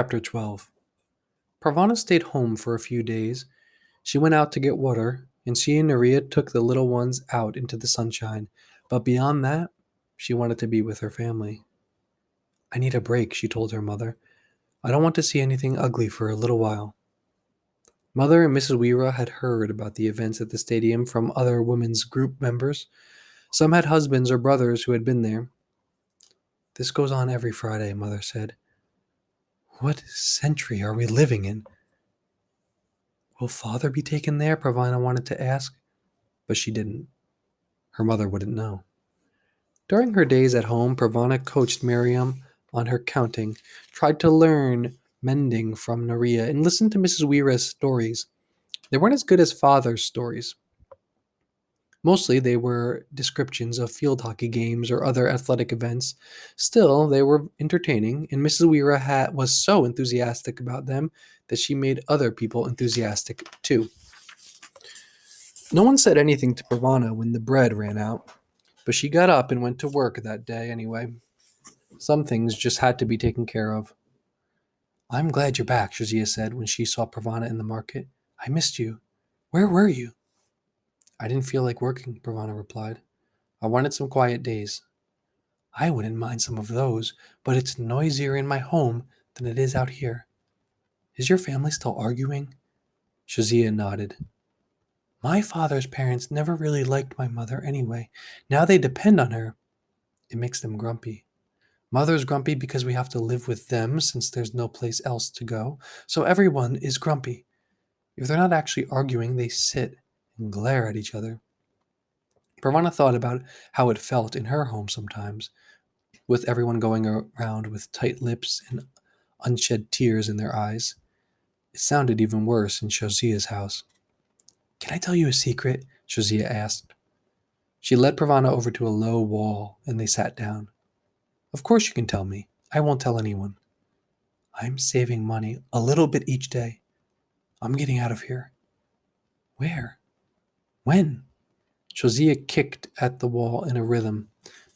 Chapter 12. Parvana stayed home for a few days. She went out to get water, and she and Naria took the little ones out into the sunshine. But beyond that, she wanted to be with her family. I need a break, she told her mother. I don't want to see anything ugly for a little while. Mother and Mrs. Weira had heard about the events at the stadium from other women's group members. Some had husbands or brothers who had been there. This goes on every Friday, Mother said. What century are we living in? Will Father be taken there? Pravina wanted to ask, but she didn't. Her mother wouldn't know. During her days at home, Pravana coached Miriam on her counting, tried to learn mending from Naria, and listened to Mrs. Weira's stories. They weren't as good as Father's stories. Mostly they were descriptions of field hockey games or other athletic events. Still, they were entertaining, and Mrs. Weira was so enthusiastic about them that she made other people enthusiastic too. No one said anything to Pravana when the bread ran out, but she got up and went to work that day anyway. Some things just had to be taken care of. I'm glad you're back, Shazia said when she saw Pravana in the market. I missed you. Where were you? I didn't feel like working, Pravana replied. I wanted some quiet days. I wouldn't mind some of those, but it's noisier in my home than it is out here. Is your family still arguing? Shazia nodded. My father's parents never really liked my mother anyway. Now they depend on her. It makes them grumpy. Mother's grumpy because we have to live with them since there's no place else to go. So everyone is grumpy. If they're not actually arguing, they sit and glare at each other. Pravana thought about how it felt in her home sometimes, with everyone going around with tight lips and unshed tears in their eyes. It sounded even worse in Shozia's house. Can I tell you a secret? Shozia asked. She led Pravana over to a low wall, and they sat down. Of course you can tell me. I won't tell anyone. I'm saving money, a little bit each day. I'm getting out of here. Where? When? Shozia kicked at the wall in a rhythm,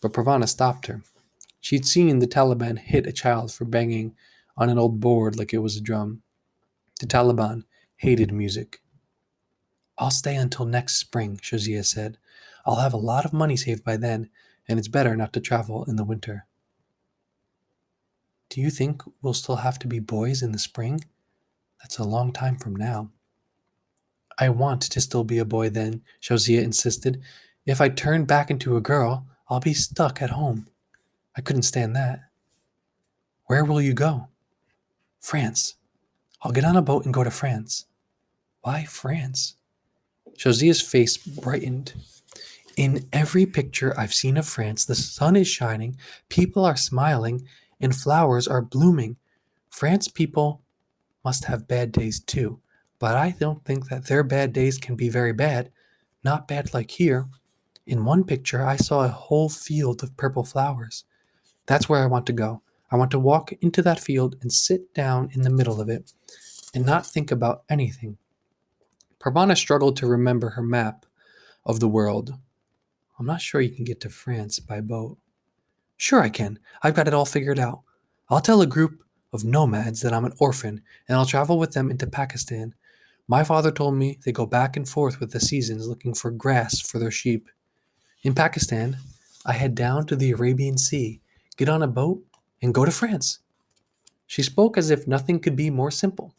but Pravana stopped her. She'd seen the Taliban hit a child for banging on an old board like it was a drum. The Taliban hated music. I'll stay until next spring, Shazia said. I'll have a lot of money saved by then, and it's better not to travel in the winter. Do you think we'll still have to be boys in the spring? That's a long time from now. I want to still be a boy then, Shazia insisted. If I turn back into a girl, I'll be stuck at home. I couldn't stand that. Where will you go? France. I'll get on a boat and go to France. Why France? Shozia's face brightened. In every picture I've seen of France, the sun is shining, people are smiling, and flowers are blooming. France people must have bad days too, but I don't think that their bad days can be very bad. Not bad like here. In one picture, I saw a whole field of purple flowers. That's where I want to go. I want to walk into that field and sit down in the middle of it and not think about anything. Parvana struggled to remember her map of the world. I'm not sure you can get to France by boat. Sure I can. I've got it all figured out. I'll tell a group of nomads that I'm an orphan, and I'll travel with them into Pakistan. My father told me they go back and forth with the seasons looking for grass for their sheep. In Pakistan, I head down to the Arabian Sea, get on a boat, and go to France. She spoke as if nothing could be more simple.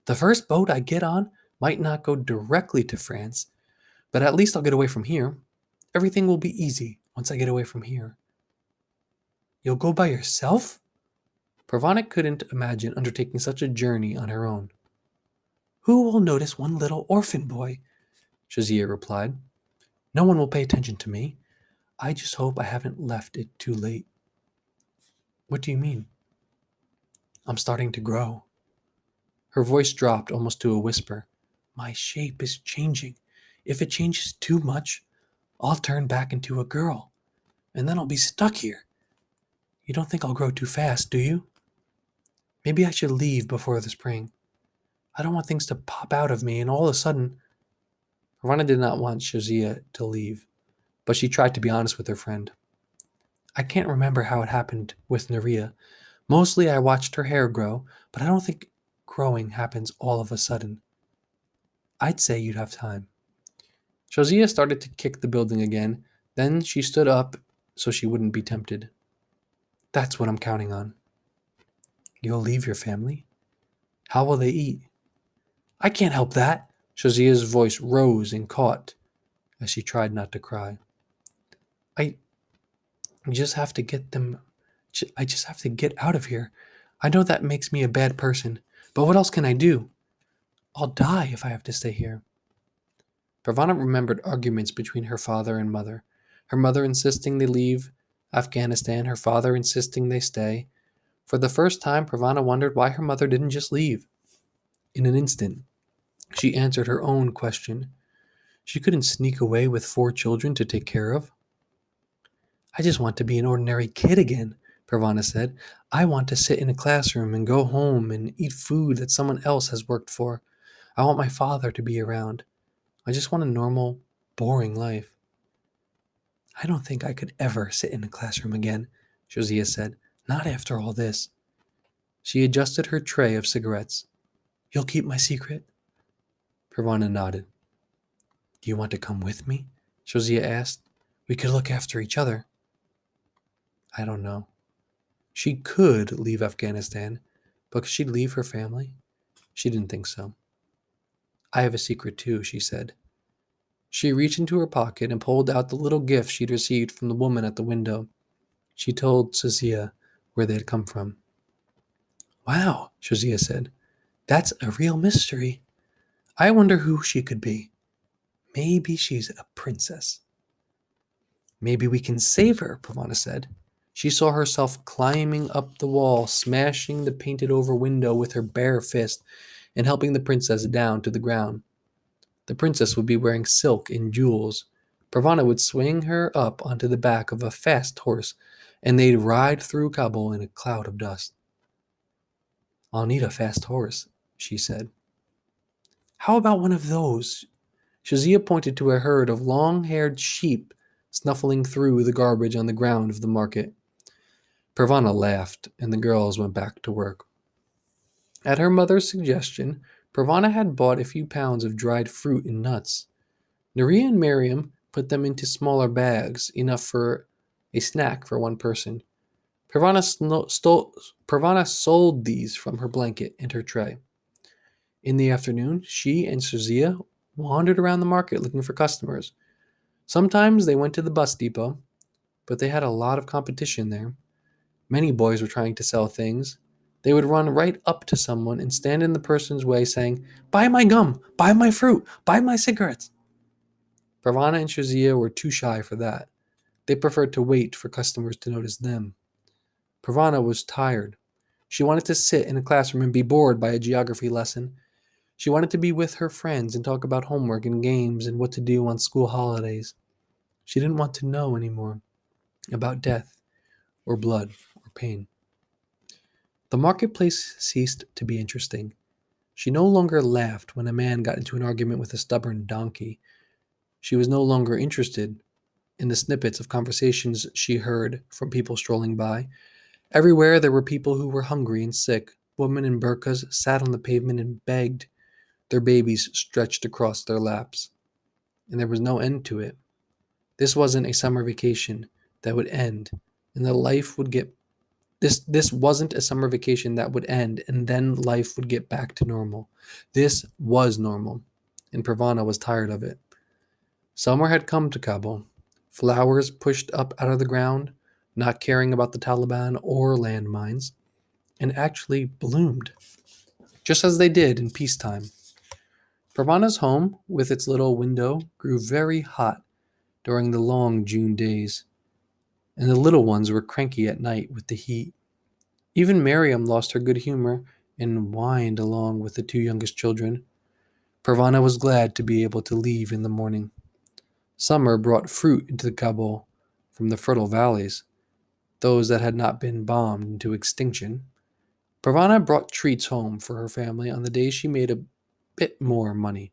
The first boat I get on might not go directly to France, but at least I'll get away from here. Everything will be easy once I get away from here. You'll go by yourself? Pravana couldn't imagine undertaking such a journey on her own. Who will notice one little orphan boy? Shazia replied. No one will pay attention to me. I just hope I haven't left it too late. What do you mean? I'm starting to grow. Her voice dropped almost to a whisper. My shape is changing. If it changes too much, I'll turn back into a girl, and then I'll be stuck here. You don't think I'll grow too fast, do you? Maybe I should leave before the spring. I don't want things to pop out of me, and all of a sudden... Ravana did not want Shazia to leave, but she tried to be honest with her friend. I can't remember how it happened with Naria, Mostly I watched her hair grow, but I don't think growing happens all of a sudden. I'd say you'd have time. Josiah started to kick the building again. Then she stood up so she wouldn't be tempted. That's what I'm counting on. You'll leave your family? How will they eat? I can't help that. Josiah's voice rose and caught as she tried not to cry. I just have to get them. I just have to get out of here. I know that makes me a bad person, but what else can I do? I'll die if I have to stay here. Pravana remembered arguments between her father and mother. Her mother insisting they leave Afghanistan, her father insisting they stay. For the first time, Pravana wondered why her mother didn't just leave. In an instant, she answered her own question. She couldn't sneak away with 4 children to take care of. I just want to be an ordinary kid again, Pravana said. I want to sit in a classroom and go home and eat food that someone else has worked for. I want my father to be around. I just want a normal, boring life. I don't think I could ever sit in a classroom again, Josiah said. Not after all this. She adjusted her tray of cigarettes. You'll keep my secret? Pravana nodded. Do you want to come with me? Josiah asked. We could look after each other. I don't know. She could leave Afghanistan, but could she leave her family? She didn't think so. I have a secret too, she said. She reached into her pocket and pulled out the little gift she'd received from the woman at the window. She told Josiah where they had come from. Wow, Josiah said. That's a real mystery. I wonder who she could be. Maybe she's a princess. Maybe we can save her, Pravana said. She saw herself climbing up the wall, smashing the painted-over window with her bare fist, and helping the princess down to the ground. The princess would be wearing silk and jewels. Pravana would swing her up onto the back of a fast horse, and they'd ride through Kabul in a cloud of dust. I'll need a fast horse, she said. How about one of those? Shazia pointed to a herd of long-haired sheep snuffling through the garbage on the ground of the market. Pravana laughed, and the girls went back to work. At her mother's suggestion, Pravana had bought a few pounds of dried fruit and nuts. Naria and Miriam put them into smaller bags, enough for a snack for one person. Pravana sold these from her blanket and her tray. In the afternoon, she and Shazia wandered around the market looking for customers. Sometimes they went to the bus depot, but they had a lot of competition there. Many boys were trying to sell things. They would run right up to someone and stand in the person's way saying, Buy my gum, buy my fruit, buy my cigarettes. Pravana and Shazia were too shy for that. They preferred to wait for customers to notice them. Pravana was tired. She wanted to sit in a classroom and be bored by a geography lesson. She wanted to be with her friends and talk about homework and games and what to do on school holidays. She didn't want to know anymore about death or blood or pain. The marketplace ceased to be interesting. She no longer laughed when a man got into an argument with a stubborn donkey. She was no longer interested in the snippets of conversations she heard from people strolling by. Everywhere there were people who were hungry and sick. Women in burqas sat on the pavement and begged, their babies stretched across their laps. And there was no end to it. This wasn't a summer vacation that would end, and the life would get this wasn't a summer vacation that would end and then life would get back to normal. This was normal, and Pravana was tired of it. Summer had come to Kabul. Flowers pushed up out of the ground, not caring about the Taliban or landmines, and actually bloomed, just as they did in peacetime. Pravana's home, with its little window, grew very hot during the long June days, and the little ones were cranky at night with the heat. Even Miriam lost her good humor and whined along with the 2 youngest children. Pravana was glad to be able to leave in the morning. Summer brought fruit into Kabul from the fertile valleys, those that had not been bombed into extinction. Pravana brought treats home for her family on the days she made a bit more money.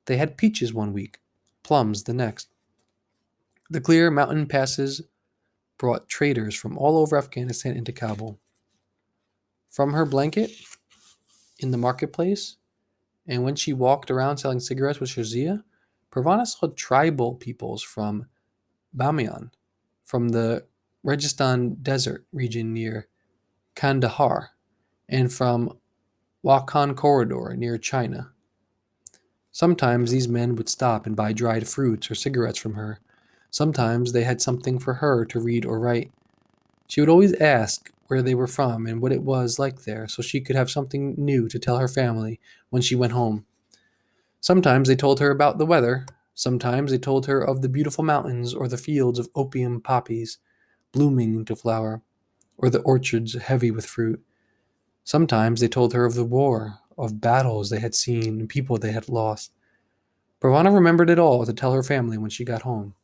They had peaches one week, plums the next. The clear mountain passes brought traders from all over Afghanistan into Kabul. from her blanket in the marketplace, and when she walked around selling cigarettes with Shazia, Pravana saw tribal peoples from Bamiyan, from the Rajasthan desert region near Kandahar, and from Wakhan corridor near China. Sometimes these men would stop and buy dried fruits or cigarettes from her. Sometimes they had something for her to read or write. She would always ask where they were from and what it was like there so she could have something new to tell her family when she went home. Sometimes they told her about the weather. Sometimes they told her of the beautiful mountains or the fields of opium poppies blooming into flower, or the orchards heavy with fruit. Sometimes they told her of the war, of battles they had seen and people they had lost. Pravana remembered it all to tell her family when she got home.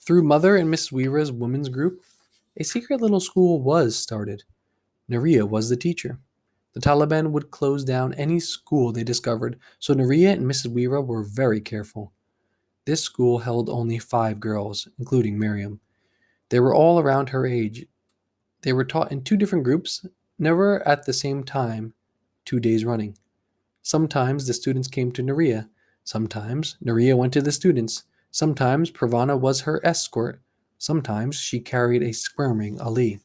Through Mother and Miss Weira's women's group, a secret little school was started. Naria was the teacher. The Taliban would close down any school they discovered, so Naria and Mrs. Weira were very careful. This school held only 5 girls, including Miriam. They were all around her age. They were taught in 2 different groups, never at the same time, 2 days running. Sometimes the students came to Naria. Sometimes Naria went to the students. Sometimes Pravana was her escort. Sometimes she carried a squirming Ali.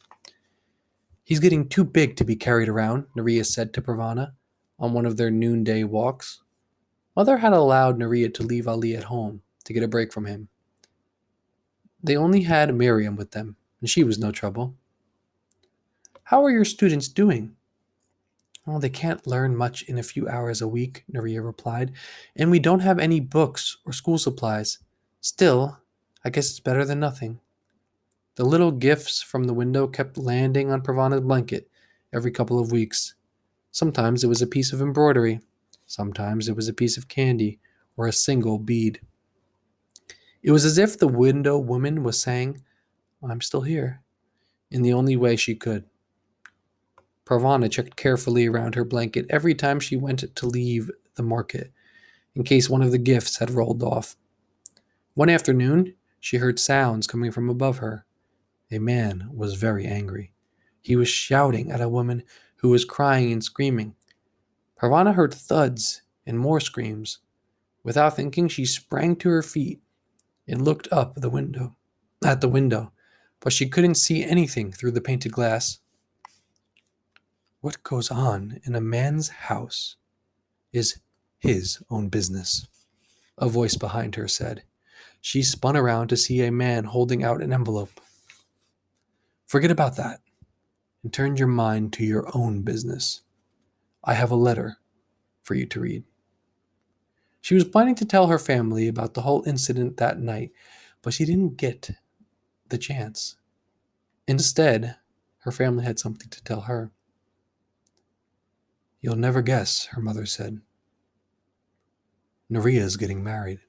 "He's getting too big to be carried around," Naria said to Pravana on one of their noonday walks. Mother had allowed Naria to leave Ali at home to get a break from him. They only had Miriam with them, and she was no trouble. "How are your students doing?" "Oh, they can't learn much in a few hours a week," Naria replied, "and we don't have any books or school supplies. Still, I guess it's better than nothing." The little gifts from the window kept landing on Pravana's blanket every couple of weeks. Sometimes it was a piece of embroidery. Sometimes it was a piece of candy or a single bead. It was as if the window woman was saying, "I'm still here," in the only way she could. Pravana checked carefully around her blanket every time she went to leave the market, in case one of the gifts had rolled off. One afternoon, she heard sounds coming from above her. A man was very angry. He was shouting at a woman who was crying and screaming. Pravana heard thuds and more screams. Without thinking, she sprang to her feet and looked up at the window, but she couldn't see anything through the painted glass. "What goes on in a man's house is his own business," a voice behind her said. She spun around to see a man holding out an envelope. "Forget about that and turn your mind to your own business. I have a letter for you to read." She was planning to tell her family about the whole incident that night, but she didn't get the chance. Instead, her family had something to tell her. "You'll never guess," her mother said. "Naria is getting married."